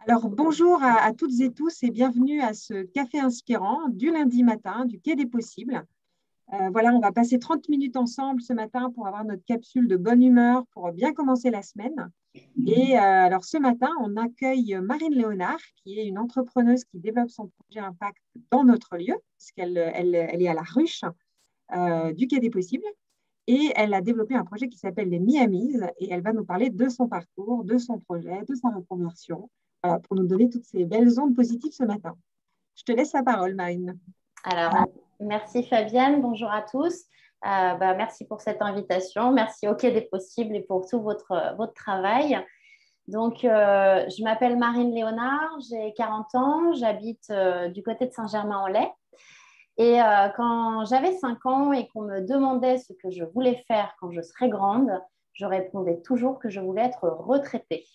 Alors, bonjour à toutes et tous et bienvenue à ce café inspirant du lundi matin du Quai des Possibles. Voilà, on va passer 30 minutes ensemble ce matin pour avoir notre capsule de bonne humeur pour bien commencer la semaine. Alors, ce matin, on accueille Marine Léonard, qui est une entrepreneuse qui développe son projet Impact dans notre lieu, puisqu'elle elle est à la ruche du Quai des Possibles. Et elle a développé un projet qui s'appelle les Miamis et elle va nous parler de son parcours, de son projet, de sa reconversion, pour nous donner toutes ces belles ondes positives ce matin. Je te laisse la parole, Marine. Alors, merci Fabienne, bonjour à tous. Merci pour cette invitation, merci au Quai des Possibles et pour tout votre travail. Donc, je m'appelle Marine Léonard, j'ai 40 ans, j'habite du côté de Saint-Germain-en-Laye. Et quand j'avais 5 ans et qu'on me demandait ce que je voulais faire quand je serais grande, je répondais toujours que je voulais être retraitée.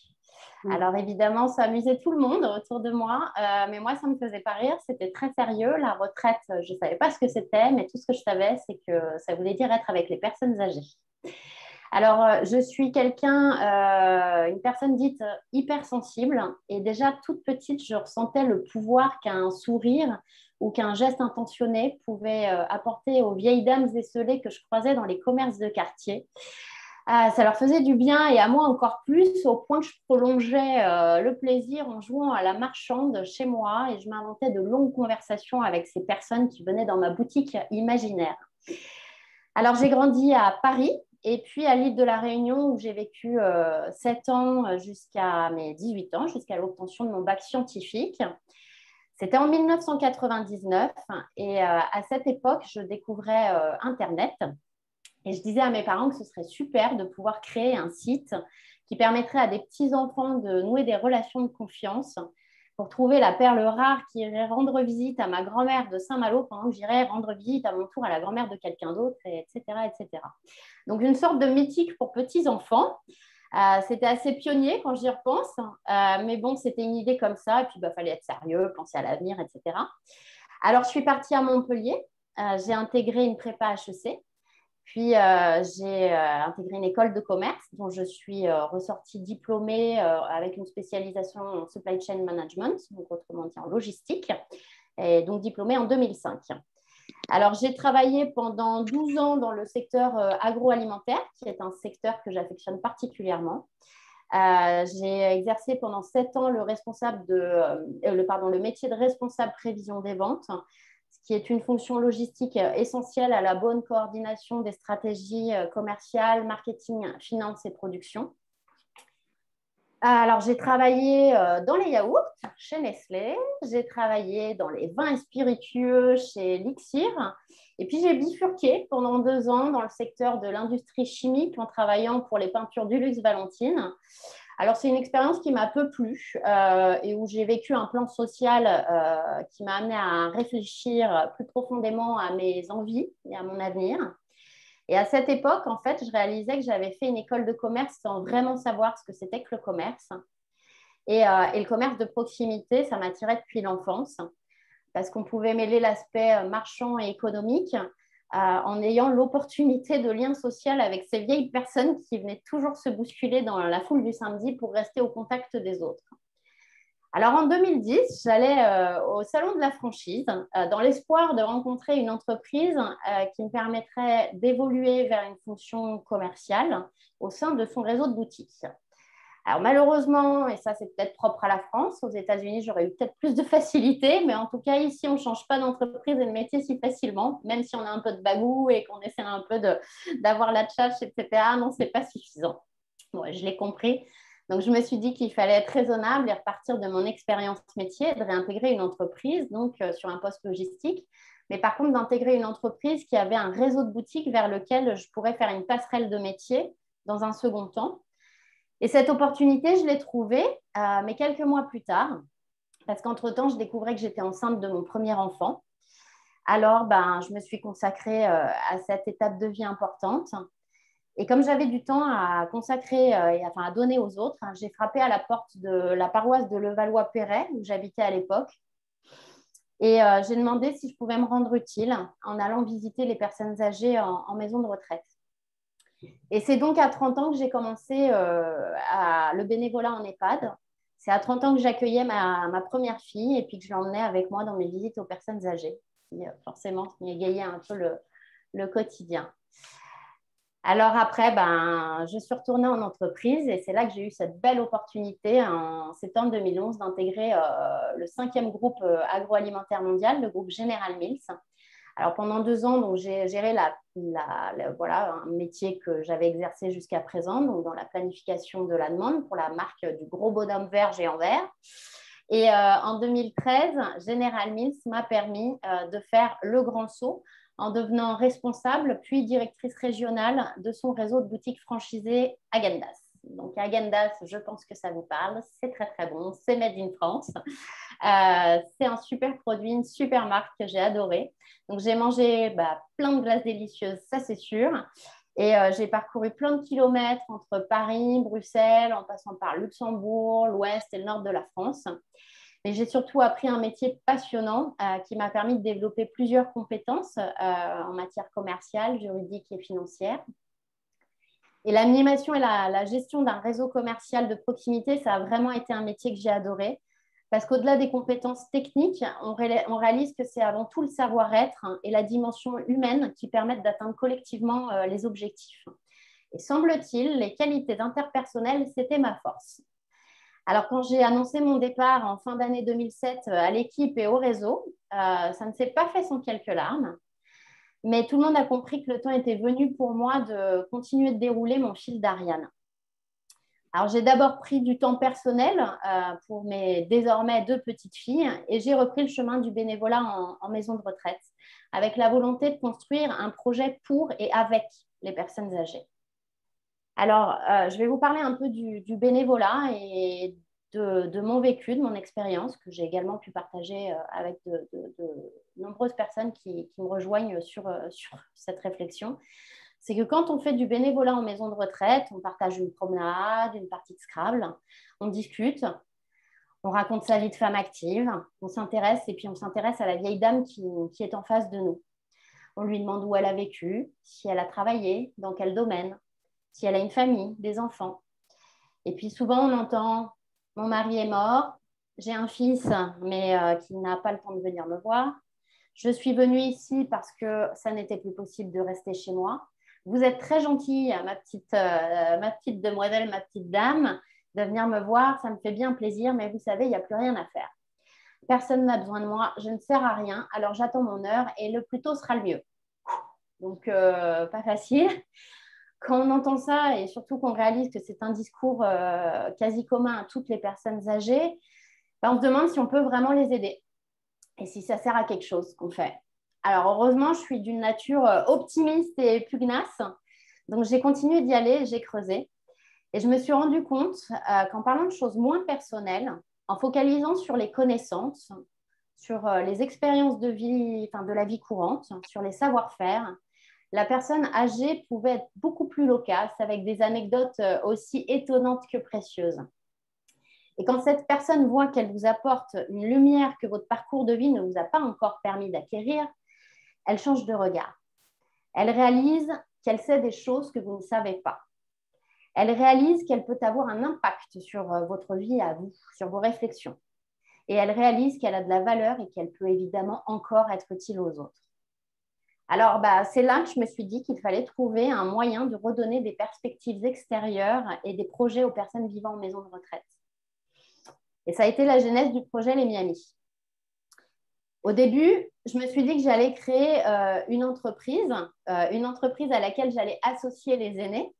Alors évidemment, ça amusait tout le monde autour de moi, mais moi, ça ne me faisait pas rire, c'était très sérieux. La retraite, je ne savais pas ce que c'était, mais tout ce que je savais, c'est que ça voulait dire être avec les personnes âgées. Alors, je suis une personne dite hypersensible, et déjà toute petite, je ressentais le pouvoir qu'un sourire ou qu'un geste intentionné pouvait apporter aux vieilles dames esselées que je croisais dans les commerces de quartier. Ça leur faisait du bien et à moi encore plus, au point que je prolongeais le plaisir en jouant à la marchande chez moi et je m'inventais de longues conversations avec ces personnes qui venaient dans ma boutique imaginaire. Alors, j'ai grandi à Paris et puis à l'île de la Réunion où j'ai vécu 7 ans jusqu'à mes 18 ans, jusqu'à l'obtention de mon bac scientifique. C'était en 1999 et à cette époque, je découvrais Internet. Et je disais à mes parents que ce serait super de pouvoir créer un site qui permettrait à des petits-enfants de nouer des relations de confiance pour trouver la perle rare qui irait rendre visite à ma grand-mère de Saint-Malo pendant que j'irais rendre visite à mon tour à la grand-mère de quelqu'un d'autre, etc., etc. Donc, une sorte de mythique pour petits-enfants. C'était assez pionnier quand j'y repense, mais bon, c'était une idée comme ça, et puis il fallait être sérieux, penser à l'avenir, etc. Alors, je suis partie à Montpellier, j'ai intégré une prépa HEC, puis, j'ai intégré une école de commerce dont je suis ressortie diplômée avec une spécialisation en supply chain management, donc autrement dit en logistique, et donc diplômée en 2005. Alors, j'ai travaillé pendant 12 ans dans le secteur agroalimentaire, qui est un secteur que j'affectionne particulièrement. J'ai exercé pendant 7 ans le métier de responsable prévision des ventes, qui est une fonction logistique essentielle à la bonne coordination des stratégies commerciales, marketing, finance et production. Alors, j'ai travaillé dans les yaourts chez Nestlé, j'ai travaillé dans les vins et spiritueux chez Lixir, et puis j'ai bifurqué pendant 2 ans dans le secteur de l'industrie chimique en travaillant pour les peintures du luxe Valentine. Alors, c'est une expérience qui m'a peu plu et où j'ai vécu un plan social qui m'a amené à réfléchir plus profondément à mes envies et à mon avenir. Et à cette époque, en fait, je réalisais que j'avais fait une école de commerce sans vraiment savoir ce que c'était que le commerce. Et le commerce de proximité, ça m'attirait depuis l'enfance parce qu'on pouvait mêler l'aspect marchand et économique en ayant l'opportunité de lien social avec ces vieilles personnes qui venaient toujours se bousculer dans la foule du samedi pour rester au contact des autres. Alors en 2010, j'allais au salon de la franchise dans l'espoir de rencontrer une entreprise qui me permettrait d'évoluer vers une fonction commerciale au sein de son réseau de boutiques. Alors malheureusement, et ça c'est peut-être propre à la France, aux États-Unis j'aurais eu peut-être plus de facilité, mais en tout cas ici on ne change pas d'entreprise et de métier si facilement, même si on a un peu de bagou et qu'on essaie un peu d'avoir la tchatche, etc. Non, ce n'est pas suffisant. Bon, je l'ai compris. Donc je me suis dit qu'il fallait être raisonnable et repartir de mon expérience métier et de réintégrer une entreprise, donc sur un poste logistique, mais par contre d'intégrer une entreprise qui avait un réseau de boutiques vers lequel je pourrais faire une passerelle de métier dans un second temps. Et cette opportunité, je l'ai trouvée, mais quelques mois plus tard, parce qu'entre-temps, je découvrais que j'étais enceinte de mon premier enfant. Alors, je me suis consacrée à cette étape de vie importante. Et comme j'avais du temps à consacrer à donner aux autres, j'ai frappé à la porte de la paroisse de Levallois-Perret, où j'habitais à l'époque. Et j'ai demandé si je pouvais me rendre utile en allant visiter les personnes âgées en maison de retraite. Et c'est donc à 30 ans que j'ai commencé le bénévolat en EHPAD. C'est à 30 ans que j'accueillais ma première fille et puis que je l'emmenais avec moi dans mes visites aux personnes âgées, qui forcément m'égayait un peu le quotidien. Alors après, je suis retournée en entreprise et c'est là que j'ai eu cette belle opportunité en septembre 2011 d'intégrer le 5e groupe agroalimentaire mondial, le groupe General Mills. Alors pendant 2 ans, donc, j'ai géré voilà, un métier que j'avais exercé jusqu'à présent, donc dans la planification de la demande pour la marque du gros bonhomme vert géant vert. Et en 2013, General Mills m'a permis de faire le grand saut en devenant responsable puis directrice régionale de son réseau de boutiques franchisées Häagen-Dazs. Donc Häagen-Dazs, je pense que ça vous parle, c'est très très bon, c'est made in France. C'est un super produit, une super marque que j'ai adorée. Donc j'ai mangé plein de glaces délicieuses, ça c'est sûr. Et j'ai parcouru plein de kilomètres entre Paris, Bruxelles, en passant par Luxembourg, l'ouest et le nord de la France. Mais j'ai surtout appris un métier passionnant qui m'a permis de développer plusieurs compétences en matière commerciale, juridique et financière. Et l'animation et la gestion d'un réseau commercial de proximité, ça a vraiment été un métier que j'ai adoré. Parce qu'au-delà des compétences techniques, on réalise que c'est avant tout le savoir-être et la dimension humaine qui permettent d'atteindre collectivement les objectifs. Et semble-t-il, les qualités interpersonnelles, c'était ma force. Alors, quand j'ai annoncé mon départ en fin d'année 2007 à l'équipe et au réseau, ça ne s'est pas fait sans quelques larmes. Mais tout le monde a compris que le temps était venu pour moi de continuer de dérouler mon fil d'Ariane. Alors, j'ai d'abord pris du temps personnel pour mes désormais 2 petites filles et j'ai repris le chemin du bénévolat en maison de retraite avec la volonté de construire un projet pour et avec les personnes âgées. Alors, je vais vous parler un peu du bénévolat et de mon vécu, de mon expérience, que j'ai également pu partager avec de nombreuses personnes qui me rejoignent sur cette réflexion. C'est que quand on fait du bénévolat en maison de retraite, on partage une promenade, une partie de Scrabble, on discute, on raconte sa vie de femme active, on s'intéresse et puis on s'intéresse à la vieille dame qui est en face de nous. On lui demande où elle a vécu, si elle a travaillé, dans quel domaine, si elle a une famille, des enfants. Et puis souvent, on entend « mon mari est mort, j'ai un fils, mais qui n'a pas le temps de venir me voir. Je suis venue ici parce que ça n'était plus possible de rester chez moi. Vous êtes très gentille, ma petite demoiselle, ma petite dame, de venir me voir, ça me fait bien plaisir, mais vous savez, il n'y a plus rien à faire. Personne n'a besoin de moi, je ne sers à rien, alors j'attends mon heure et le plus tôt sera le mieux. » Donc, pas facile. Quand on entend ça et surtout qu'on réalise que c'est un discours quasi commun à toutes les personnes âgées, on se demande si on peut vraiment les aider et si ça sert à quelque chose ce qu'on fait. Alors heureusement, je suis d'une nature optimiste et pugnace, donc j'ai continué d'y aller, j'ai creusé et je me suis rendu compte qu'en parlant de choses moins personnelles, en focalisant sur les connaissances, sur les expériences de vie, de la vie courante, sur les savoir-faire, la personne âgée pouvait être beaucoup plus loquace avec des anecdotes aussi étonnantes que précieuses. Et quand cette personne voit qu'elle vous apporte une lumière que votre parcours de vie ne vous a pas encore permis d'acquérir, elle change de regard. Elle réalise qu'elle sait des choses que vous ne savez pas. Elle réalise qu'elle peut avoir un impact sur votre vie à vous, sur vos réflexions. Et elle réalise qu'elle a de la valeur et qu'elle peut évidemment encore être utile aux autres. Alors, c'est là que je me suis dit qu'il fallait trouver un moyen de redonner des perspectives extérieures et des projets aux personnes vivant en maison de retraite. Et ça a été la genèse du projet Les Miamis. Au début, je me suis dit que j'allais créer une entreprise à laquelle j'allais associer les aînés.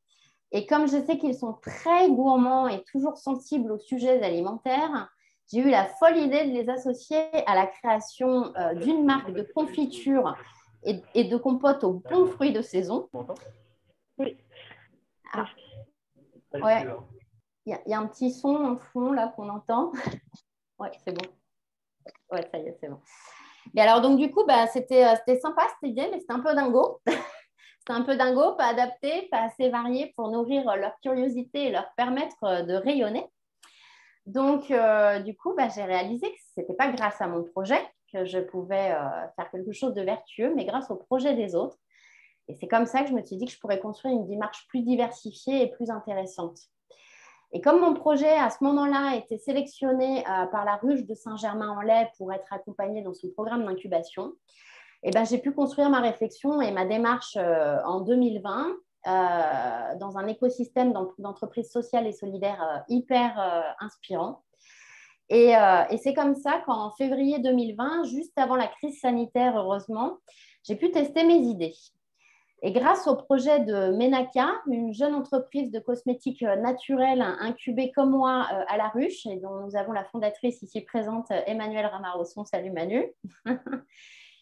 Et comme je sais qu'ils sont très gourmands et toujours sensibles aux sujets alimentaires, j'ai eu la folle idée de les associer à la création d'une marque de confiture et de compote aux bons fruits de saison. Oui. Ah. Ouais. Il y a un petit son en fond là qu'on entend. Ouais, c'est bon. Ouais, ça y est, c'est bon. Et alors, donc, du coup, c'était sympa cette idée, mais c'était un peu dingo. C'était un peu dingo, pas adapté, pas assez varié pour nourrir leur curiosité et leur permettre de rayonner. Donc, du coup, j'ai réalisé que ce n'était pas grâce à mon projet que je pouvais faire quelque chose de vertueux, mais grâce au projet des autres. Et c'est comme ça que je me suis dit que je pourrais construire une démarche plus diversifiée et plus intéressante. Et comme mon projet, à ce moment-là, a été sélectionné par la Ruche de Saint-Germain-en-Laye pour être accompagné dans son programme d'incubation, eh ben, j'ai pu construire ma réflexion et ma démarche en 2020 dans un écosystème d'entreprises sociales et solidaires hyper inspirant. Et c'est comme ça qu'en février 2020, juste avant la crise sanitaire, heureusement, j'ai pu tester mes idées. Et grâce au projet de Menaka, une jeune entreprise de cosmétiques naturels incubée comme moi à La Ruche, et dont nous avons la fondatrice ici présente, Emmanuelle Ramarosson. Salut Manu.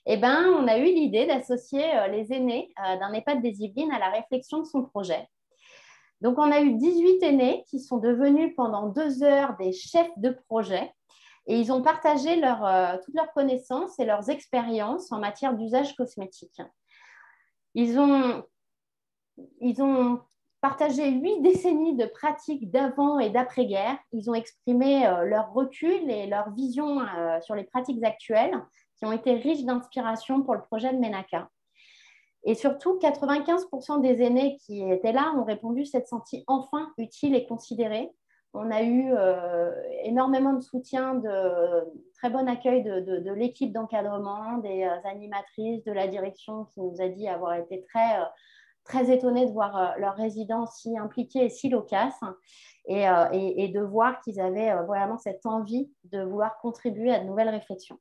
Eh ben, on a eu l'idée d'associer les aînés d'un EHPAD des Yvelines à la réflexion de son projet. Donc, on a eu 18 aînés qui sont devenus pendant 2 heures des chefs de projet et ils ont partagé toutes leurs connaissances et leurs expériences en matière d'usage cosmétique. Ils ont partagé 8 décennies de pratiques d'avant et d'après-guerre. Ils ont exprimé leur recul et leur vision sur les pratiques actuelles qui ont été riches d'inspiration pour le projet de Menaka. Et surtout, 95% des aînés qui étaient là ont répondu s'être sentis enfin utiles et considérés. On a eu énormément de soutien, de très bon accueil de l'équipe d'encadrement, des animatrices, de la direction qui nous a dit avoir été très étonnés de voir leurs résidents si impliqués et si loquaces et de voir qu'ils avaient vraiment cette envie de vouloir contribuer à de nouvelles réflexions.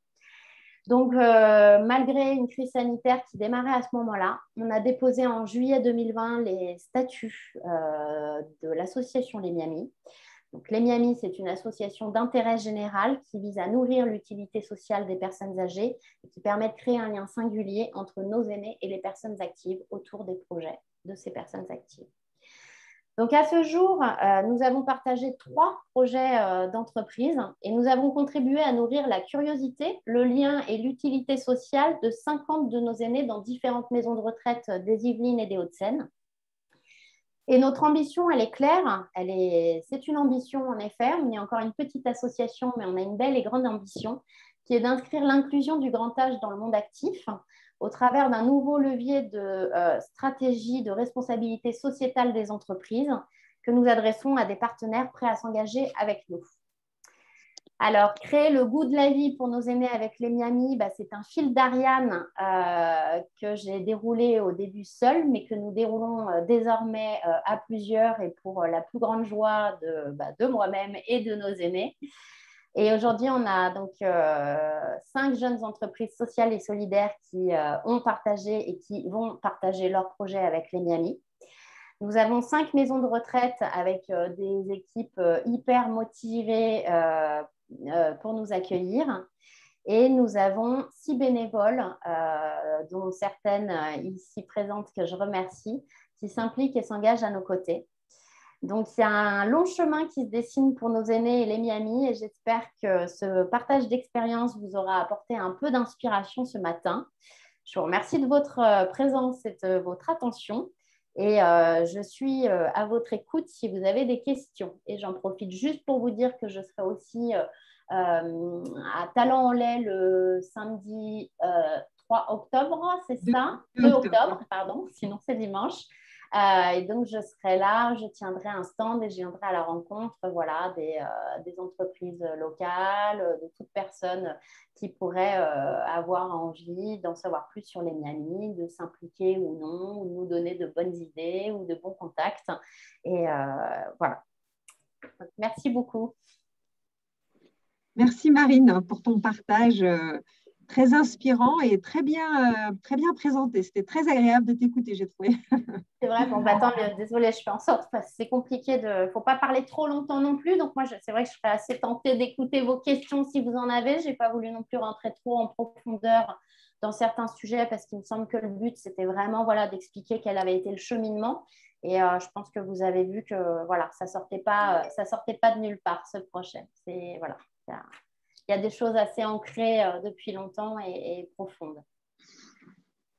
Donc, malgré une crise sanitaire qui démarrait à ce moment-là, on a déposé en juillet 2020 les statuts de l'association Les Miamis. Donc, Les Miamis, c'est une association d'intérêt général qui vise à nourrir l'utilité sociale des personnes âgées et qui permet de créer un lien singulier entre nos aînés et les personnes actives autour des projets de ces personnes actives. Donc, à ce jour, nous avons partagé 3 projets d'entreprise et nous avons contribué à nourrir la curiosité, le lien et l'utilité sociale de 50 de nos aînés dans différentes maisons de retraite des Yvelines et des Hauts-de-Seine. Et notre ambition, elle est claire. C'est une ambition, en effet. On est encore une petite association, mais on a une belle et grande ambition qui est d'inscrire l'inclusion du grand âge dans le monde actif au travers d'un nouveau levier de stratégie de responsabilité sociétale des entreprises que nous adressons à des partenaires prêts à s'engager avec nous. Alors, créer le goût de la vie pour nos aînés avec Les Miamis, c'est un fil d'Ariane que j'ai déroulé au début seul, mais que nous déroulons désormais à plusieurs et pour la plus grande joie de moi-même et de nos aînés. Et aujourd'hui, on a donc 5 jeunes entreprises sociales et solidaires qui ont partagé et qui vont partager leurs projets avec Les Miamis. Nous avons 5 maisons de retraite avec des équipes hyper motivées pour nous accueillir. Et nous avons 6 bénévoles, dont certaines ici présentes que je remercie, qui s'impliquent et s'engagent à nos côtés. Donc, il y a un long chemin qui se dessine pour nos aînés et Les Miamis et j'espère que ce partage d'expérience vous aura apporté un peu d'inspiration ce matin. Je vous remercie de votre présence et de votre attention et je suis à votre écoute si vous avez des questions. Et j'en profite juste pour vous dire que je serai aussi à Talent-en-Laye le samedi 3 octobre, c'est ça? 2 octobre, pardon, sinon c'est dimanche. Et donc, je serai là, je tiendrai un stand et je viendrai à la rencontre des entreprises locales, de toute personne qui pourrait avoir envie d'en savoir plus sur Les Miamis, de s'impliquer ou non, ou de nous donner de bonnes idées ou de bons contacts. Et voilà. Donc, merci beaucoup. Merci Marine pour ton partage très inspirant et très bien présenté. C'était très agréable de t'écouter, j'ai trouvé. C'est vrai, bon, tant mieux. Désolée, je fais en sorte parce que c'est compliqué il ne faut pas parler trop longtemps non plus. Donc, moi, c'est vrai que je serais assez tentée d'écouter vos questions si vous en avez. Je n'ai pas voulu non plus rentrer trop en profondeur dans certains sujets parce qu'il me semble que le but, c'était vraiment d'expliquer quel avait été le cheminement. Et je pense que vous avez vu que ça sortait pas de nulle part, ce projet. Voilà, il y a des choses assez ancrées depuis longtemps et profondes.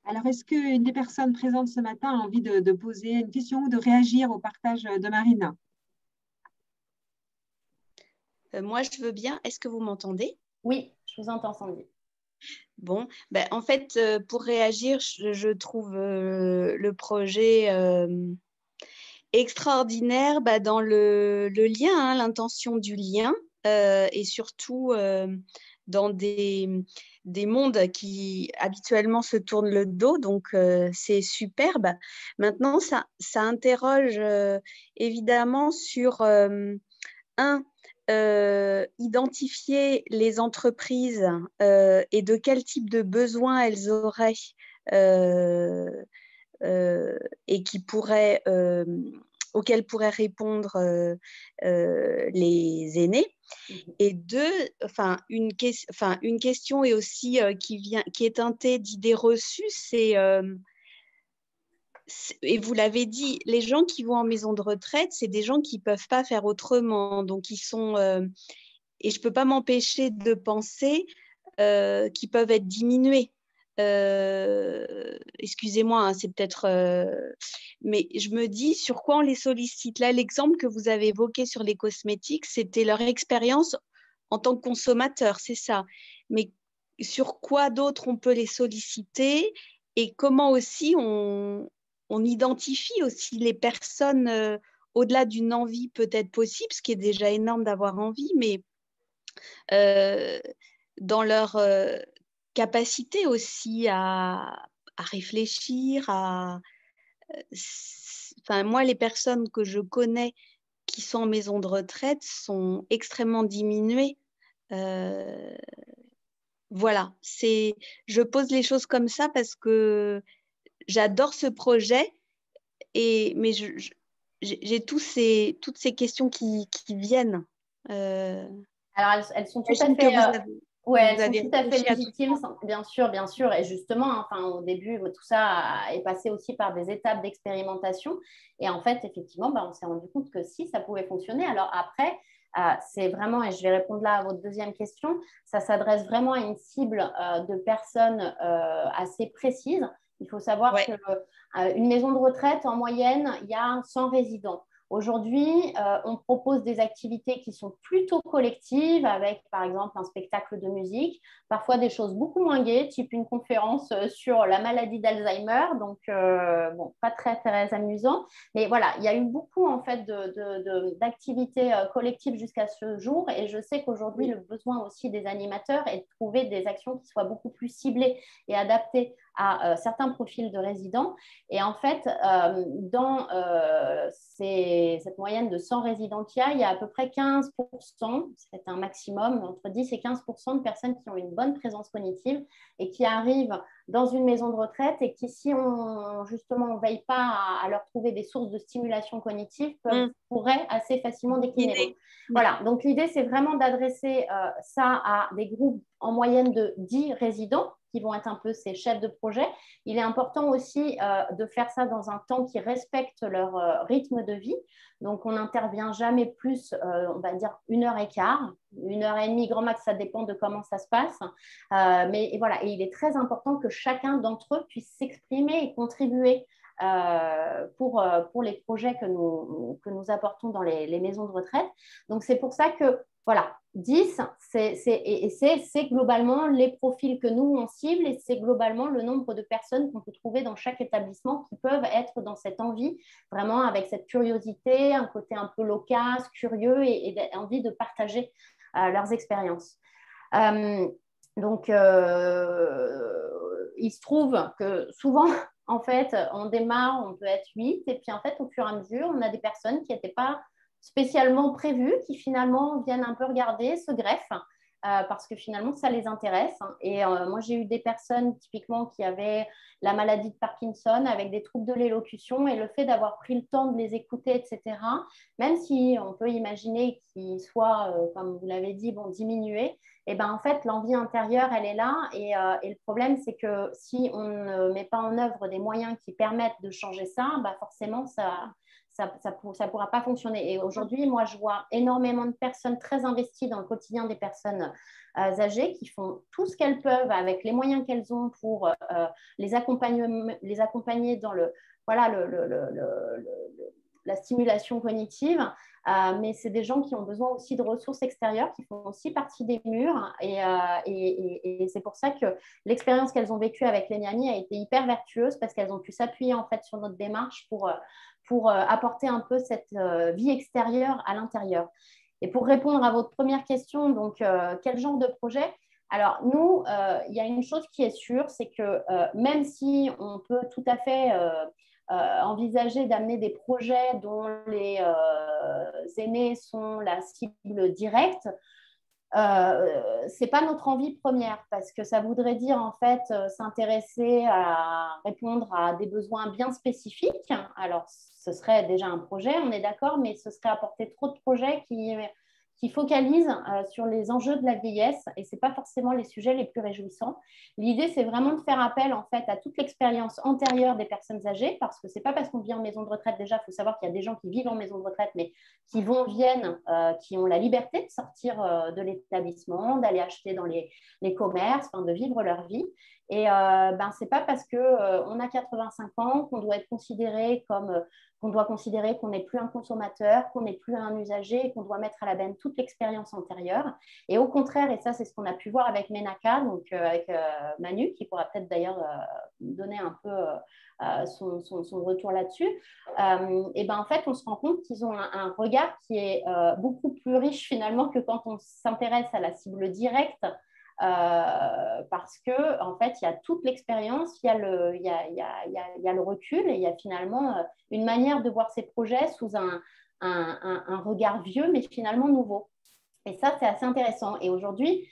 Alors, est-ce qu'une des personnes présentes ce matin a envie de poser une question ou de réagir au partage de Marine? Moi, je veux bien. Est-ce que vous m'entendez? Oui, je vous entends, Sandy. Bon, en fait, pour réagir, je trouve le projet extraordinaire dans le lien, hein, l'intention du lien, et surtout dans des mondes qui habituellement se tournent le dos, donc c'est superbe. Maintenant, ça interroge évidemment sur identifier les entreprises et de quel type de besoins elles auraient et auxquels pourraient répondre les aînés. Et deux, une question est aussi qui est teintée d'idées reçues, et vous l'avez dit, les gens qui vont en maison de retraite, c'est des gens qui ne peuvent pas faire autrement. Donc, ils sont... et je ne peux pas m'empêcher de penser qu'ils peuvent être diminués. Excusez-moi, hein, c'est peut-être... mais je me dis, sur quoi on les sollicite? Là, l'exemple que vous avez évoqué sur les cosmétiques, c'était leur expérience en tant que consommateur, c'est ça. Mais sur quoi d'autre on peut les solliciter et comment aussi on identifie aussi les personnes au-delà d'une envie peut-être possible, ce qui est déjà énorme d'avoir envie, mais dans leur capacité aussi à réfléchir, moi, les personnes que je connais qui sont en maison de retraite sont extrêmement diminuées. Voilà, je pose les choses comme ça parce que j'adore ce projet, mais j'ai toutes ces questions qui viennent. Alors, elles sont tout à J'imagine que fait, vous elles sont avez tout à fait réfléchi à tout légitimes, ça. bien sûr, bien sûr. Et justement, enfin, au début, tout ça est passé aussi par des étapes d'expérimentation. Et en fait, effectivement, on s'est rendu compte que si, ça pouvait fonctionner. Alors après, c'est vraiment, et je vais répondre là à votre deuxième question, ça s'adresse vraiment à une cible de personnes assez précises. Il faut savoir Ouais. qu'une maison de retraite, en moyenne, il y a 100 résidents. Aujourd'hui, on propose des activités qui sont plutôt collectives, avec par exemple un spectacle de musique, parfois des choses beaucoup moins gaies, type une conférence sur la maladie d'Alzheimer, donc pas très, très amusant. Mais voilà, il y a eu beaucoup en fait d'activités collectives jusqu'à ce jour, et je sais qu'aujourd'hui, le besoin aussi des animateurs est de trouver des actions qui soient beaucoup plus ciblées et adaptées à certains profils de résidents. Et en fait, dans cette moyenne de 100 résidents qu'il y a, il y a à peu près 15%, c'est un maximum, entre 10 et 15% de personnes qui ont une bonne présence cognitive et qui arrivent dans une maison de retraite et qui, si on justement ne veille pas à leur trouver des sources de stimulation cognitive, pourraient assez facilement décliner. Voilà, donc l'idée, c'est vraiment d'adresser ça à des groupes en moyenne de 10 résidents qui vont être un peu ces chefs de projet. Il est important aussi de faire ça dans un temps qui respecte leur rythme de vie. Donc, on n'intervient jamais plus, on va dire, 1h15, 1h30, grand max, ça dépend de comment ça se passe. Mais voilà, et il est très important que chacun d'entre eux puisse s'exprimer et contribuer pour les projets que nous apportons dans les maisons de retraite. Donc, c'est pour ça que, voilà, 10, c'est globalement les profils que nous, on cible, et c'est globalement le nombre de personnes qu'on peut trouver dans chaque établissement qui peuvent être dans cette envie, vraiment avec cette curiosité, un côté un peu loquace, curieux, et envie de partager leurs expériences. Donc, il se trouve que souvent, en fait, on démarre, on peut être 8, et puis en fait, au fur et à mesure, on a des personnes qui n'étaient pas spécialement prévues, qui finalement viennent un peu regarder, se greffent, parce que finalement, ça les intéresse. Et moi, j'ai eu des personnes typiquement qui avaient la maladie de Parkinson avec des troubles de l'élocution, et le fait d'avoir pris le temps de les écouter, etc., même si on peut imaginer qu'ils soient, comme vous l'avez dit, diminués, et ben en fait, l'envie intérieure, elle est là. Et le problème, c'est que si on ne met pas en œuvre des moyens qui permettent de changer ça, forcément, ça pourra pas fonctionner. Et aujourd'hui, moi, je vois énormément de personnes très investies dans le quotidien des personnes âgées qui font tout ce qu'elles peuvent avec les moyens qu'elles ont pour les accompagner dans la stimulation cognitive. Mais c'est des gens qui ont besoin aussi de ressources extérieures, qui font aussi partie des murs. Et c'est pour ça que l'expérience qu'elles ont vécue avec les Niani a été hyper vertueuse, parce qu'elles ont pu s'appuyer en fait sur notre démarche pour apporter un peu cette vie extérieure à l'intérieur. Et pour répondre à votre première question, donc quel genre de projet? Alors nous, il y a une chose qui est sûre, c'est que même si on peut tout à fait envisager d'amener des projets dont les aînés sont la cible directe, c'est pas notre envie première parce que ça voudrait dire en fait s'intéresser à répondre à des besoins bien spécifiques. Alors, ce serait déjà un projet, on est d'accord, mais ce serait apporter trop de projets qui focalisent sur les enjeux de la vieillesse et c'est pas forcément les sujets les plus réjouissants. L'idée, c'est vraiment de faire appel en fait à toute l'expérience antérieure des personnes âgées parce que c'est pas parce qu'on vit en maison de retraite déjà, il faut savoir qu'il y a des gens qui vivent en maison de retraite mais qui viennent, qui ont la liberté de sortir de l'établissement, d'aller acheter dans les commerces, enfin, de vivre leur vie. Et c'est pas parce qu'on a 85 ans qu'on doit être considéré comme qu'on doit considérer qu'on n'est plus un consommateur, qu'on n'est plus un usager, qu'on doit mettre à la benne toute l'expérience antérieure. Et au contraire, et ça c'est ce qu'on a pu voir avec Menaka, donc avec Manu, qui pourra peut-être d'ailleurs donner un peu son retour là-dessus, et ben en fait on se rend compte qu'ils ont un regard qui est beaucoup plus riche finalement que quand on s'intéresse à la cible directe. Parce que en fait il y a toute l'expérience, il y a le recul et il y a finalement une manière de voir ces projets sous un regard vieux mais finalement nouveau. Et ça c'est assez intéressant. Et aujourd'hui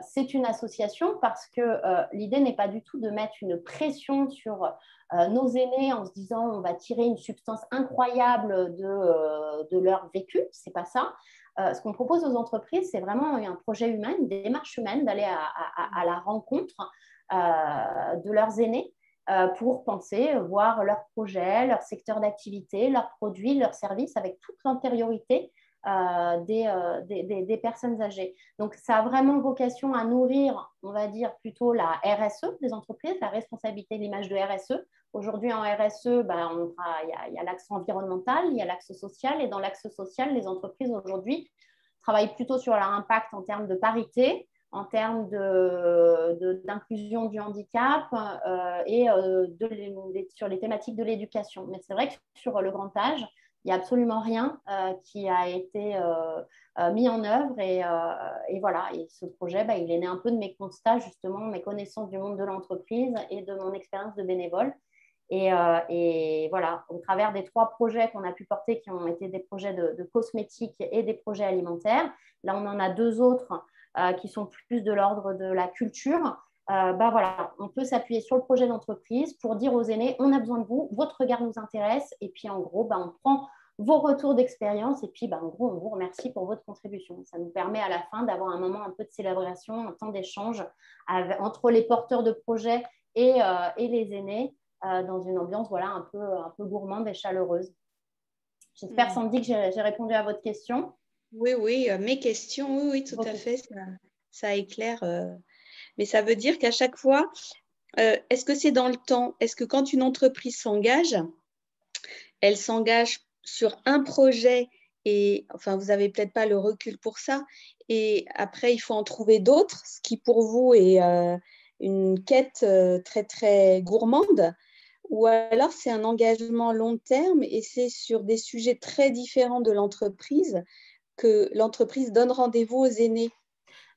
c'est une association parce que l'idée n'est pas du tout de mettre une pression sur nos aînés en se disant on va tirer une substance incroyable de leur vécu, c'est pas ça. Ce qu'on propose aux entreprises, c'est vraiment un projet humain, une démarche humaine, d'aller à la rencontre de leurs aînés pour penser, voir leurs projets, leur secteur d'activité, leurs produits, leurs services avec toute l'antériorité des personnes âgées. Donc, ça a vraiment vocation à nourrir, on va dire, plutôt la RSE des entreprises, la responsabilité de l'image de RSE. Aujourd'hui, en RSE, il y a l'axe environnemental, il y a l'axe social, et dans l'axe social, les entreprises aujourd'hui travaillent plutôt sur leur impact en termes de parité, en termes d'inclusion du handicap et sur les thématiques de l'éducation. Mais c'est vrai que sur le grand âge, il n'y a absolument rien qui a été mis en œuvre et voilà. Et ce projet, il est né un peu de mes constats, justement, mes connaissances du monde de l'entreprise et de mon expérience de bénévole. Et voilà, au travers des 3 projets qu'on a pu porter, qui ont été des projets de cosmétiques et des projets alimentaires, là on en a 2 autres qui sont plus de l'ordre de la culture. Voilà, on peut s'appuyer sur le projet d'entreprise pour dire aux aînés, on a besoin de vous, votre regard nous intéresse, et puis en gros, on prend vos retours d'expérience, et puis en gros, on vous remercie pour votre contribution. Ça nous permet à la fin d'avoir un moment un peu de célébration, un temps d'échange entre les porteurs de projets et les aînés, dans une ambiance voilà, un peu gourmande et chaleureuse. J'espère, Sandy, que j'ai répondu à votre question. Oui, mes questions, oui, tout à fait, ça éclaire. Mais ça veut dire qu'à chaque fois, est-ce que c'est dans le temps? Est-ce que quand une entreprise s'engage, elle s'engage sur un projet et, enfin, vous n'avez peut-être pas le recul pour ça, et après, il faut en trouver d'autres, ce qui pour vous est une quête très, très gourmande, ou alors c'est un engagement long terme et c'est sur des sujets très différents de l'entreprise que l'entreprise donne rendez-vous aux aînés?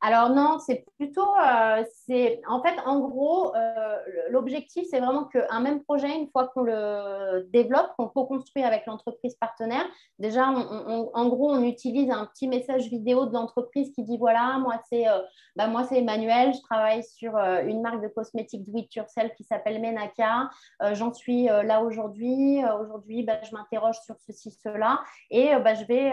Alors non, c'est plutôt, en fait, en gros, l'objectif, c'est vraiment qu'un même projet, une fois qu'on le développe, qu'on co-construit avec l'entreprise partenaire, déjà, en gros, on utilise un petit message vidéo de l'entreprise qui dit, voilà, moi, c'est Emmanuel, je travaille sur une marque de cosmétiques do it yourself qui s'appelle Menaka, j'en suis là aujourd'hui, je m'interroge sur ceci, cela, et je vais,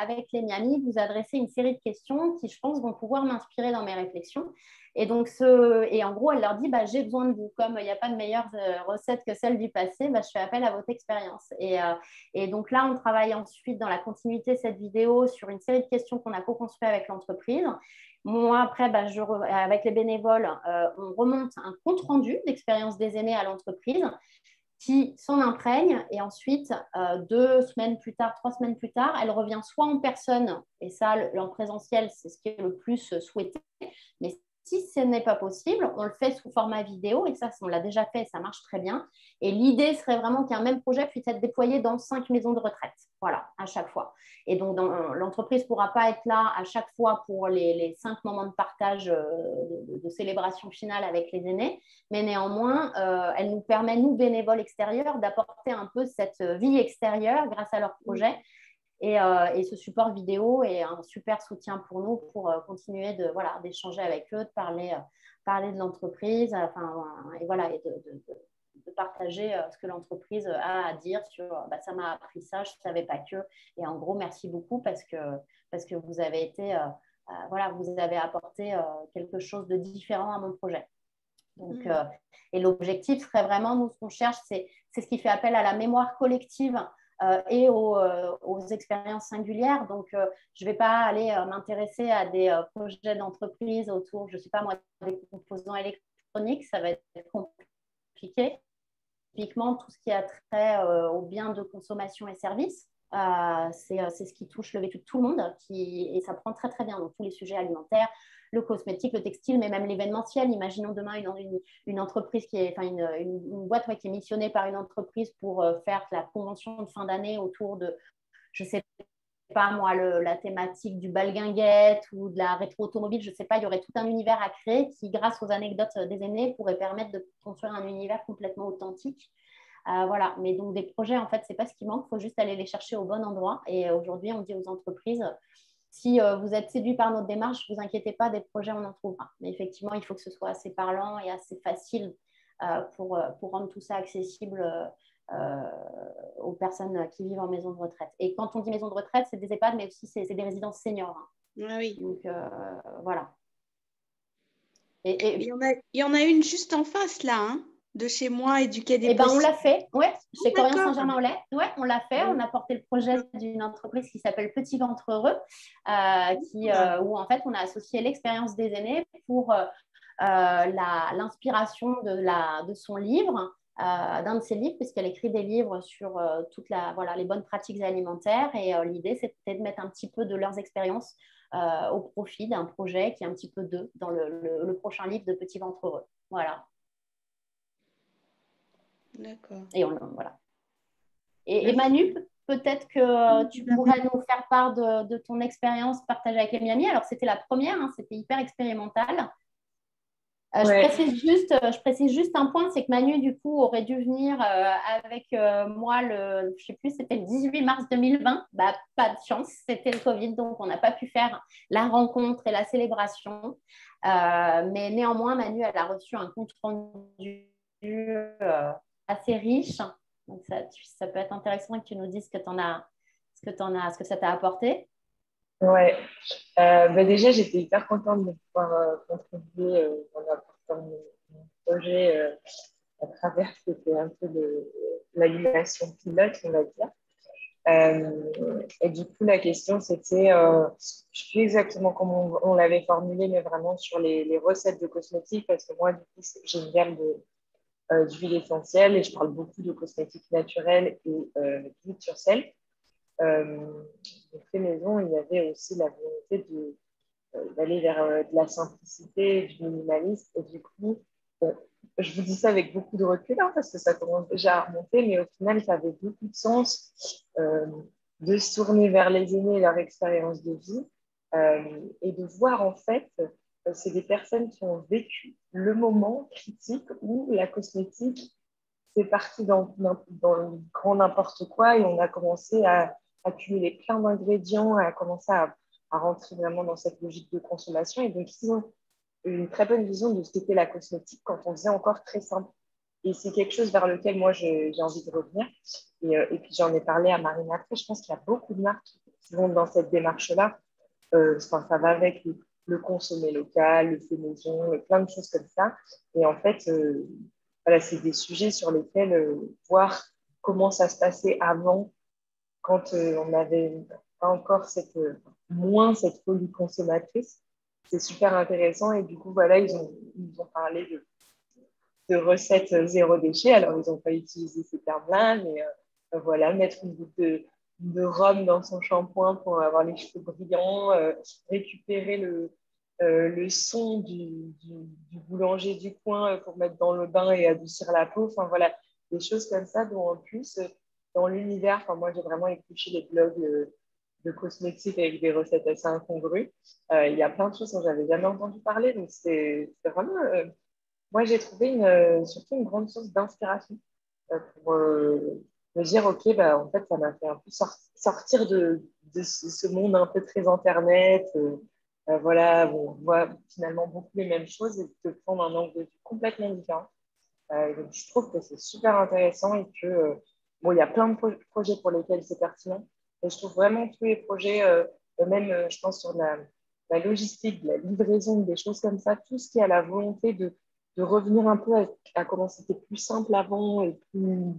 avec les Miami, vous adresser une série de questions qui, je pense, vont pouvoir m'inspirer dans mes réflexions. Et donc, en gros, elle leur dit, j'ai besoin de vous. Comme il n'y a pas de meilleure recette que celle du passé, je fais appel à votre expérience. Et donc là, on travaille ensuite dans la continuité de cette vidéo sur une série de questions qu'on a co-construit avec l'entreprise. Moi, après, avec les bénévoles, on remonte un compte-rendu d'expérience des aînés à l'entreprise qui s'en imprègne et ensuite, 2 semaines plus tard, 3 semaines plus tard, elle revient soit en personne, et ça, en présentiel, c'est ce qui est le plus souhaité, mais Si ce n'est pas possible, on le fait sous format vidéo et ça, on l'a déjà fait, ça marche très bien. Et l'idée serait vraiment qu'un même projet puisse être déployé dans 5 maisons de retraite, voilà, à chaque fois. Et donc, l'entreprise ne pourra pas être là à chaque fois pour les 5 moments de partage de célébration finale avec les aînés, mais néanmoins, elle nous permet, nous, bénévoles extérieurs, d'apporter un peu cette vie extérieure grâce à leur projet. Et ce support vidéo est un super soutien pour nous pour continuer d'échanger avec eux, de parler de l'entreprise, et voilà, et de partager ce que l'entreprise a à dire sur ça m'a appris ça, je ne savais pas que. Et en gros, merci beaucoup parce que vous avez été, vous avez apporté quelque chose de différent à mon projet. Donc, et l'objectif serait vraiment, nous, ce qu'on cherche, c'est ce qui fait appel à la mémoire collective et aux expériences singulières. Donc, je ne vais pas aller m'intéresser à des projets d'entreprise autour, je ne sais pas moi, des composants électroniques, ça va être compliqué. Typiquement, tout ce qui a trait aux biens de consommation et services, c'est ce qui touche le vécu de tout le monde et ça prend très très bien dans tous les sujets alimentaires, le cosmétique, le textile, mais même l'événementiel. Imaginons demain une entreprise une boîte qui est missionnée par une entreprise pour faire la convention de fin d'année autour de, je sais pas moi, la thématique du balguinguette ou de la rétro-automobile, je sais pas, il y aurait tout un univers à créer qui, grâce aux anecdotes des aînés, pourrait permettre de construire un univers complètement authentique. Voilà, mais donc des projets, en fait, c'est pas ce qui manque, il faut juste aller les chercher au bon endroit. Et aujourd'hui, on dit aux entreprises, si vous êtes séduit par notre démarche, ne vous inquiétez pas, des projets, on en trouvera. Mais effectivement, il faut que ce soit assez parlant et assez facile pour rendre tout ça accessible aux personnes qui vivent en maison de retraite. Et quand on dit maison de retraite, c'est des EHPAD, mais aussi c'est des résidences seniors. Ah oui. Donc, voilà. Il y en a une juste en face, là, hein, de chez moi et du Quai des Possibles. On l'a fait, ouais, chez Corian Saint-Germain-en-Laye. Ouais, on l'a fait. On a porté le projet d'une entreprise qui s'appelle Petit Ventre Heureux, où en fait, on a associé l'expérience des aînés pour l'inspiration de son livre, d'un de ses livres, puisqu'elle écrit des livres sur les bonnes pratiques alimentaires. Et l'idée, c'était de mettre un petit peu de leurs expériences au profit d'un projet qui est un petit peu d'eux dans le prochain livre de Petit Ventre Heureux. Voilà. D'accord. Et voilà. Et Manu, peut-être que tu pourrais nous faire part de ton expérience partagée avec les Miami. Alors, c'était la première, hein, c'était hyper expérimental. Ouais. Je précise juste un point, c'est que Manu, du coup, aurait dû venir avec moi, je ne sais plus, c'était le 18 mars 2020. Pas de chance, c'était le Covid, donc on n'a pas pu faire la rencontre et la célébration. Mais néanmoins, Manu, elle a reçu un compte rendu assez riche. Donc, ça peut être intéressant que tu nous dises ce que ça t'a apporté. Ouais. Déjà, j'étais hyper contente de pouvoir contribuer en apportant mon projet à travers c'était un peu l'animation pilote, on va dire. Et du coup, la question, c'était, je ne sais plus exactement comment on l'avait formulé, mais vraiment sur les recettes de cosmétiques, parce que moi, du coup, j'ai une gamme d'huiles essentielles et je parle beaucoup de cosmétiques naturels et d'huile sur sel. Donc, fait maison, il y avait aussi la volonté d'aller vers de la simplicité, du minimalisme. Et du coup, bon, je vous dis ça avec beaucoup de recul, hein, parce que ça commence déjà à remonter, mais au final, ça avait beaucoup de sens de se tourner vers les aînés et leur expérience de vie et de voir en fait, c'est des personnes qui ont vécu le moment critique où la cosmétique c'est parti dans le grand n'importe quoi et on a commencé à accumuler plein d'ingrédients, à commencer à rentrer vraiment dans cette logique de consommation. Et donc, ils ont une très bonne vision de ce qu'était la cosmétique quand on faisait encore très simple. Et c'est quelque chose vers lequel moi, j'ai envie de revenir. Et puis, j'en ai parlé à Marine après. Je pense qu'il y a beaucoup de marques qui vont dans cette démarche-là. Ça va avec le consommer local, le fait maison, plein de choses comme ça. Et en fait, voilà, c'est des sujets sur lesquels voir comment ça se passait avant, quand on n'avait pas encore moins cette folie consommatrice. C'est super intéressant. Et du coup, voilà, ils nous ont parlé de recettes zéro déchet. Alors, ils n'ont pas utilisé ces termes-là, mais voilà, mettre une goutte de rhum dans son shampoing pour avoir les cheveux brillants, récupérer le son du boulanger du coin pour mettre dans le bain et adoucir la peau. Enfin, voilà, des choses comme ça dont en plus, dans l'univers, enfin, moi, j'ai vraiment épluché les blogs de cosmétiques avec des recettes assez incongrues. Il y a plein de choses dont j'avais jamais entendu parler. Donc, c'est vraiment, moi, j'ai trouvé surtout une grande source d'inspiration pour me dire, OK, bah, en fait, ça m'a fait un peu sortir de ce monde un peu très Internet. Voilà, on voit finalement beaucoup les mêmes choses et de prendre un angle de vue complètement différent. Donc, je trouve que c'est super intéressant et que, bon, il y a plein de projets pour lesquels c'est pertinent. Et je trouve vraiment tous les projets, même, je pense, sur la logistique, la livraison, des choses comme ça, tout ce qui a la volonté de revenir un peu à comment c'était plus simple avant et plus,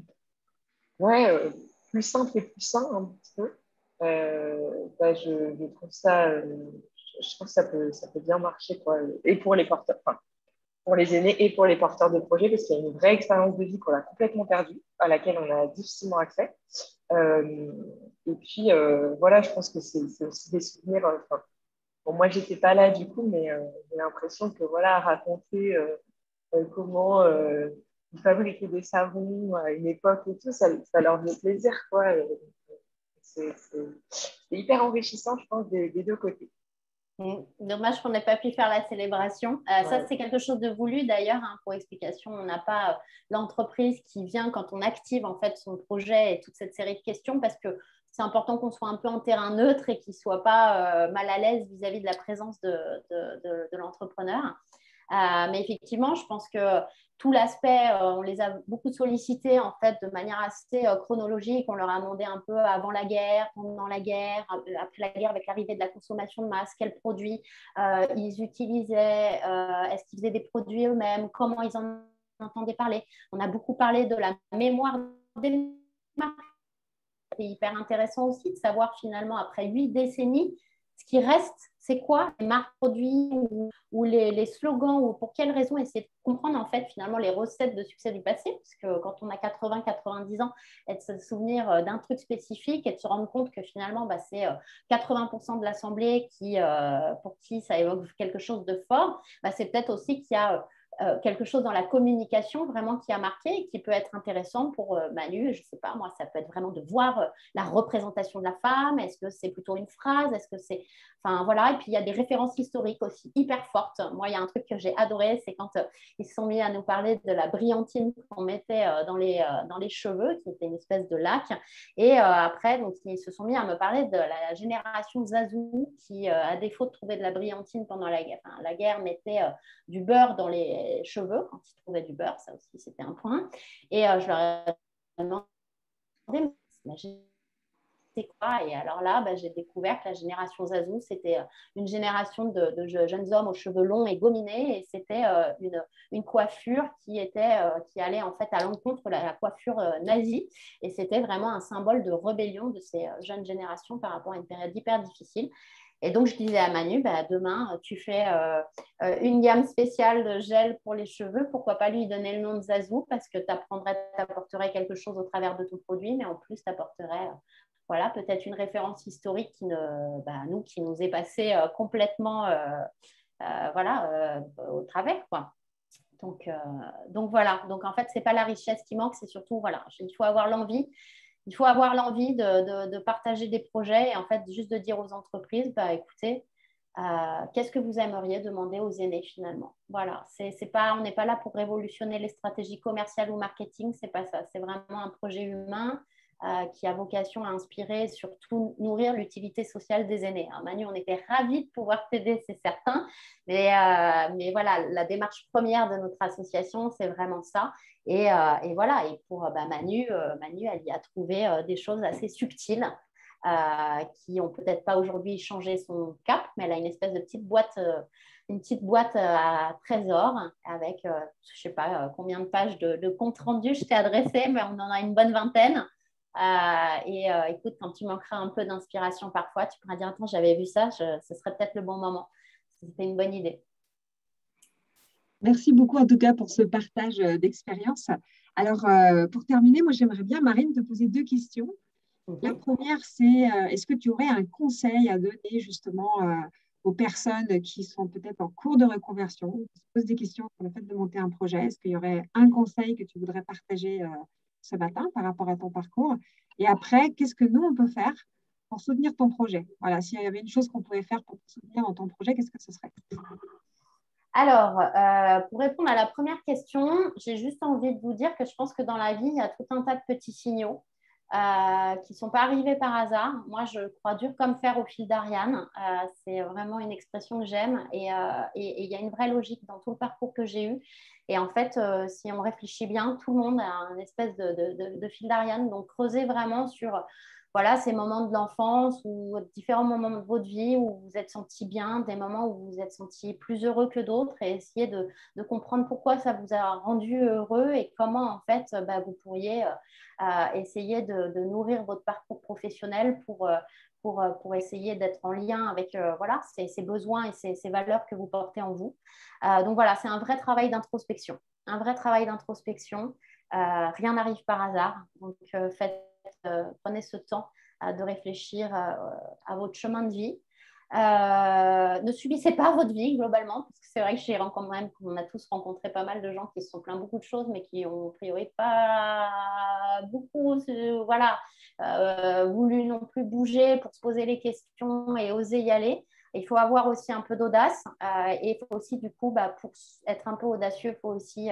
ouais, plus simple et plus sain un petit peu. Bah, je trouve ça, je trouve que ça peut bien marcher, quoi. Et pour les porteurs, enfin, pour les aînés et pour les porteurs de projets, parce qu'il y a une vraie expérience de vie qu'on a complètement perdue, à laquelle on a difficilement accès. Euh, et puis, voilà, je pense que c'est aussi des souvenirs. Enfin, bon, moi, j'étais pas là du coup, mais j'ai l'impression que voilà, raconter comment ils fabriquaient des savons à une époque et tout, ça leur faisait plaisir, quoi. C'est hyper enrichissant, je pense, des deux côtés. Dommage qu'on n'ait pas pu faire la célébration. Ça, Ouais. c'est quelque chose de voulu d'ailleurs, hein, pour explication. On n'a pas l'entreprise qui vient quand on active en fait son projet et toute cette série de questions parce que c'est important qu'on soit un peu en terrain neutre et qu'il ne soit pas mal à l'aise vis-à-vis de la présence de l'entrepreneur. Mais effectivement, je pense que tout l'aspect, on les a beaucoup sollicités en fait de manière assez chronologique. On leur a demandé un peu avant la guerre, pendant la guerre, après la guerre avec l'arrivée de la consommation de masse, quels produits ils utilisaient, est-ce qu'ils faisaient des produits eux-mêmes, comment ils en entendaient parler. On a beaucoup parlé de la mémoire des marques. C'est hyper intéressant aussi de savoir finalement après 8 décennies ce qui reste, c'est quoi les marques produits ou les slogans ou pour quelles raisons essayer de comprendre en fait finalement les recettes de succès du passé parce que quand on a 80-90 ans et de se souvenir d'un truc spécifique et de se rendre compte que finalement bah, c'est 80% de l'assemblée pour qui ça évoque quelque chose de fort, bah, c'est peut-être aussi qu'il y a quelque chose dans la communication vraiment qui a marqué et qui peut être intéressant pour Manu, je ne sais pas, moi, ça peut être vraiment de voir la représentation de la femme, est-ce que c'est plutôt une phrase, est-ce que c'est... Enfin, voilà, et puis il y a des références historiques aussi hyper fortes. Moi, il y a un truc que j'ai adoré, c'est quand ils se sont mis à nous parler de la brillantine qu'on mettait dans les cheveux, qui était une espèce de lac, et après, donc, ils se sont mis à me parler de la génération Zazou, qui, à défaut de trouver de la brillantine pendant la guerre, mettait du beurre dans les cheveux quand ils trouvaient du beurre, ça aussi c'était un point. Et je leur ai demandé, c'est quoi? Et alors là, bah, j'ai découvert que la génération Zazou, c'était une génération de jeunes hommes aux cheveux longs et gominés, et c'était une coiffure qui allait en fait à l'encontre de la coiffure nazie, et c'était vraiment un symbole de rébellion de ces jeunes générations par rapport à une période hyper difficile. Et donc, je disais à Manu, bah, demain, tu fais une gamme spéciale de gel pour les cheveux. Pourquoi pas lui donner le nom de Zazou parce que tu apporterais quelque chose au travers de ton produit, mais en plus, tu apporterais voilà, peut-être une référence historique qui nous est passée complètement au travers. Quoi. Donc, voilà. Donc, en fait, ce n'est pas la richesse qui manque, c'est surtout, voilà, il faut avoir l'envie. Il faut avoir l'envie de partager des projets et en fait, juste de dire aux entreprises, bah, écoutez, qu'est-ce que vous aimeriez demander aux aînés finalement? Voilà, on n'est pas là pour révolutionner les stratégies commerciales ou marketing, c'est pas ça. C'est vraiment un projet humain qui a vocation à inspirer, surtout nourrir l'utilité sociale des aînés. Alors, Manu, on était ravis de pouvoir t'aider, c'est certain, mais voilà, la démarche première de notre association, c'est vraiment ça. Et voilà, et pour Manu, elle y a trouvé des choses assez subtiles qui n'ont peut-être pas aujourd'hui changé son cap, mais elle a une espèce de petite boîte à trésor avec, je ne sais pas combien de pages de compte rendu je t'ai adressé, mais on en a une bonne vingtaine. Écoute, quand tu manqueras un peu d'inspiration parfois, tu pourras dire, attends, j'avais vu ça, ce serait peut-être le bon moment. C'était une bonne idée. Merci beaucoup en tout cas pour ce partage d'expérience. Alors, pour terminer, moi j'aimerais bien, Marine, te poser deux questions. La première, c'est est-ce que tu aurais un conseil à donner justement aux personnes qui sont peut-être en cours de reconversion, qui se posent des questions sur le fait de monter un projet. Est-ce qu'il y aurait un conseil que tu voudrais partager ce matin par rapport à ton parcours? Et après, qu'est-ce que nous, on peut faire pour soutenir ton projet? Voilà, s'il y avait une chose qu'on pouvait faire pour te soutenir dans ton projet, qu'est-ce que ce serait? Alors, pour répondre à la première question, j'ai juste envie de vous dire que je pense que dans la vie, il y a tout un tas de petits signaux qui ne sont pas arrivés par hasard. Moi, je crois dur comme fer au fil d'Ariane. C'est vraiment une expression que j'aime et il y a une vraie logique dans tout le parcours que j'ai eu. Et en fait, si on réfléchit bien, tout le monde a une espèce de fil d'Ariane. Donc, creuser vraiment sur voilà, ces moments de l'enfance ou différents moments de votre vie où vous vous êtes senti bien, des moments où vous vous êtes senti plus heureux que d'autres et essayer de comprendre pourquoi ça vous a rendu heureux et comment en fait vous pourriez essayer de nourrir votre parcours professionnel pour essayer d'être en lien avec voilà, ces besoins et ces valeurs que vous portez en vous. Donc voilà, c'est un vrai travail d'introspection. Un vrai travail d'introspection. Rien n'arrive par hasard. Donc prenez ce temps de réfléchir à votre chemin de vie. Ne subissez pas votre vie globalement, parce que c'est vrai que quand même qu'on a tous rencontré pas mal de gens qui se sont plaints beaucoup de choses, mais qui ont a priori pas beaucoup voulu non plus bouger pour se poser les questions et oser y aller. Il faut avoir aussi un peu d'audace et il faut aussi du coup pour être un peu audacieux, il faut aussi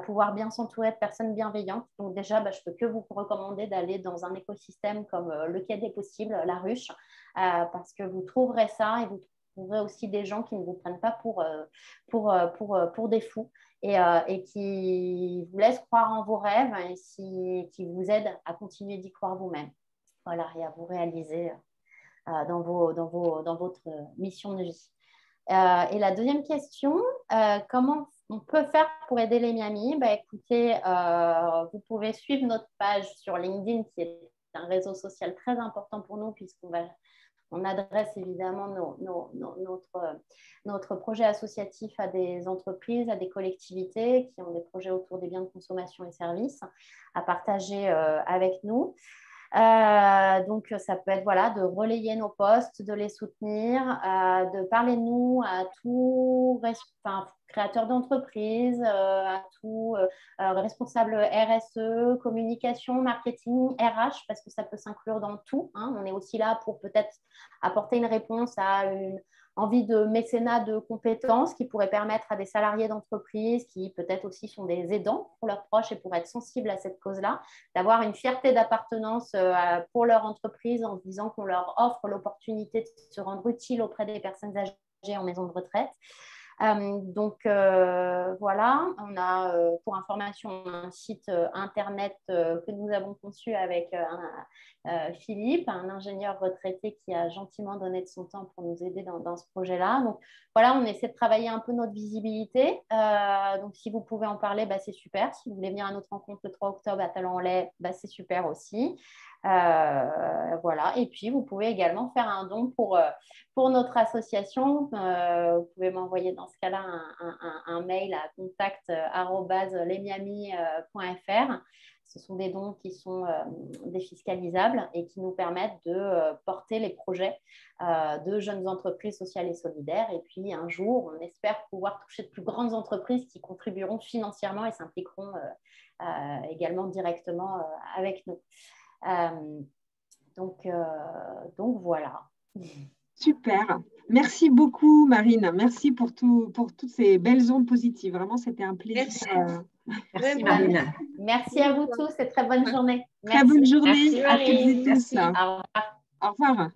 pouvoir bien s'entourer de personnes bienveillantes. Donc déjà, je peux que vous recommander d'aller dans un écosystème comme le Quai des Possibles, la Ruche, parce que vous trouverez ça et vous trouverez aussi des gens qui ne vous prennent pas pour des fous et qui vous laissent croire en vos rêves et qui vous aident à continuer d'y croire vous-même. Voilà, et à vous réaliser dans votre mission de vie. Et la deuxième question, comment on peut faire pour aider les Miamis? Écoutez, vous pouvez suivre notre page sur LinkedIn, qui est un réseau social très important pour nous, puisqu'on adresse évidemment notre projet associatif à des entreprises, à des collectivités qui ont des projets autour des biens de consommation et services à partager avec nous. Donc, ça peut être de relayer nos posts, de les soutenir, de parler de nous à tout créateur d'entreprise, à tout responsable RSE, communication, marketing, RH, parce que ça peut s'inclure dans tout. Hein. On est aussi là pour peut-être apporter une réponse à une envie de mécénat de compétences qui pourrait permettre à des salariés d'entreprise qui peut-être aussi sont des aidants pour leurs proches et pour être sensibles à cette cause-là, d'avoir une fierté d'appartenance pour leur entreprise en se disant qu'on leur offre l'opportunité de se rendre utile auprès des personnes âgées en maison de retraite. Voilà, on a pour information un site internet que nous avons conçu avec Philippe, un ingénieur retraité qui a gentiment donné de son temps pour nous aider dans ce projet-là. Donc voilà, on essaie de travailler un peu notre visibilité. Donc si vous pouvez en parler, c'est super. Si vous voulez venir à notre rencontre le 3 octobre à Talent-en-Laye, c'est super aussi. Voilà, et puis vous pouvez également faire un don pour notre association. Vous pouvez m'envoyer dans ce cas-là un mail à contact@lesmiamis.fr. Ce sont des dons qui sont défiscalisables et qui nous permettent de porter les projets de jeunes entreprises sociales et solidaires. Et puis un jour, on espère pouvoir toucher de plus grandes entreprises qui contribueront financièrement et s'impliqueront également directement avec nous. Donc voilà. Super. Merci beaucoup, Marine. Merci pour toutes ces belles ondes positives. Vraiment, c'était un plaisir. Merci, Marine. Merci à vous tous et très bonne journée. Très bonne journée Merci, à toutes et tous. Au revoir. Au revoir.